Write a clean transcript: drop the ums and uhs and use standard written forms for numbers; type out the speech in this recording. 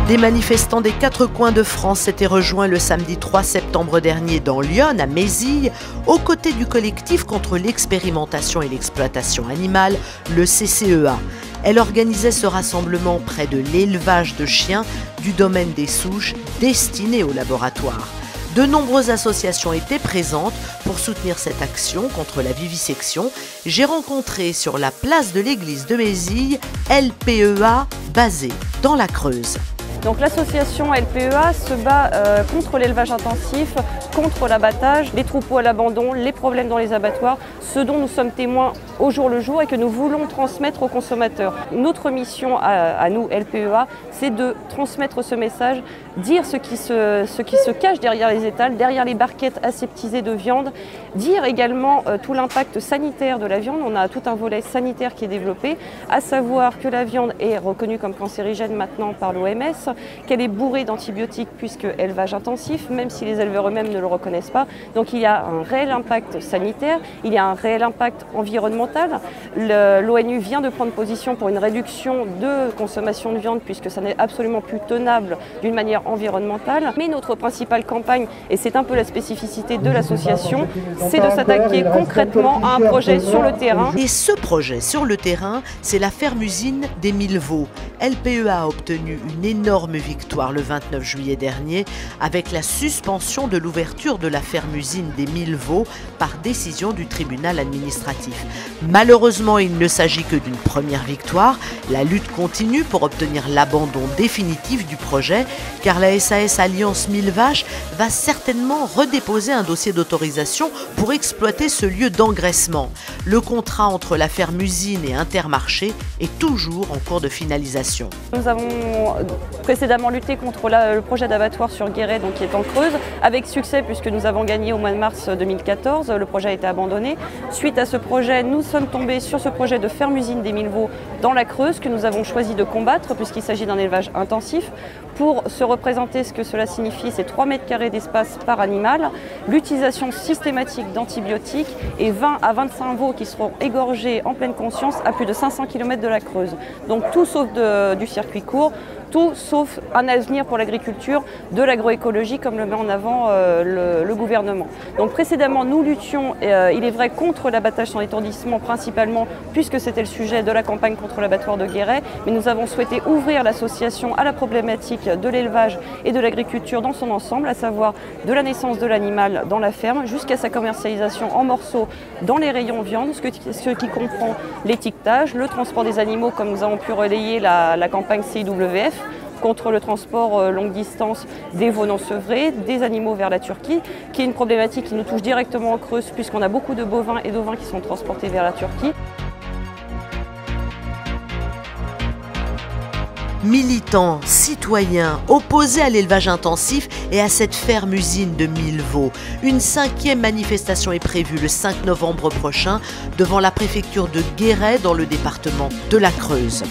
Des manifestants des 4 coins de France s'étaient rejoints le samedi 3 septembre dernier dans l'Yonne, à Mézille, aux côtés du collectif contre l'expérimentation et l'exploitation animale, le CCEA. Elle organisait ce rassemblement près de l'élevage de chiens du domaine des Souches destiné au laboratoire. De nombreuses associations étaient présentes pour soutenir cette action contre la vivisection. J'ai rencontré sur la place de l'église de Mézille LPEA basée dans la Creuse. Donc l'association LPEA se bat contre l'élevage intensif, contre l'abattage, les troupeaux à l'abandon, les problèmes dans les abattoirs, ce dont nous sommes témoins au jour le jour et que nous voulons transmettre aux consommateurs. Notre mission à nous, LPEA, c'est de transmettre ce message, dire ce qui se cache derrière les étals, derrière les barquettes aseptisées de viande, dire également tout l'impact sanitaire de la viande. On a tout un volet sanitaire qui est développé, à savoir que la viande est reconnue comme cancérigène maintenant par l'OMS, qu'elle est bourrée d'antibiotiques puisque élevage intensif, même si les éleveurs eux-mêmes ne le reconnaissent pas. Donc il y a un réel impact sanitaire, il y a un réel impact environnemental. L'ONU vient de prendre position pour une réduction de consommation de viande puisque ça n'est absolument plus tenable d'une manière environnementale. Mais notre principale campagne, et c'est un peu la spécificité de l'association, c'est de s'attaquer concrètement à un projet sur le terrain. Et ce projet sur le terrain, c'est la ferme-usine des 1000 veaux. LPEA a obtenu une énorme victoire le 29 juillet dernier avec la suspension de l'ouverture de la ferme-usine des 1000 veaux par décision du tribunal administratif. Malheureusement, il ne s'agit que d'une première victoire. La lutte continue pour obtenir l'abandon définitif du projet car la SAS Alliance 1000 vaches va certainement redéposer un dossier d'autorisation pour exploiter ce lieu d'engraissement. Le contrat entre la ferme-usine et Intermarché est toujours en cours de finalisation. Nous avons précédemment lutté contre le projet d'abattoir sur Guéret, donc qui est en Creuse, avec succès puisque nous avons gagné au mois de mars 2014. Le projet a été abandonné. Suite à ce projet, nous sommes tombés sur ce projet de ferme-usine des 1000 veaux dans la Creuse que nous avons choisi de combattre puisqu'il s'agit d'un élevage intensif. Pour se représenter ce que cela signifie, c'est 3 mètres carrés d'espace par animal, l'utilisation systématique d'antibiotiques et 20 à 25 veaux qui seront égorgés en pleine conscience à plus de 500 km de la Creuse. Donc tout sauf du circuit court, tout sauf un avenir pour l'agriculture, de l'agroécologie comme le met en avant le gouvernement. Donc précédemment, nous luttions, il est vrai, contre l'abattage sans étourdissement principalement, puisque c'était le sujet de la campagne contre l'abattoir de Guéret, mais nous avons souhaité ouvrir l'association à la problématique de l'élevage et de l'agriculture dans son ensemble, à savoir de la naissance de l'animal dans la ferme jusqu'à sa commercialisation en morceaux dans les rayons viande, ce qui comprend l'étiquetage, le transport des animaux comme nous avons pu relayer la campagne CIWF, contre le transport longue distance des veaux non sevrés, des animaux vers la Turquie, qui est une problématique qui nous touche directement en Creuse puisqu'on a beaucoup de bovins et d'ovins qui sont transportés vers la Turquie. Militants, citoyens, opposés à l'élevage intensif et à cette ferme-usine de 1000 veaux. Une 5e manifestation est prévue le 5 novembre prochain devant la préfecture de Guéret dans le département de la Creuse.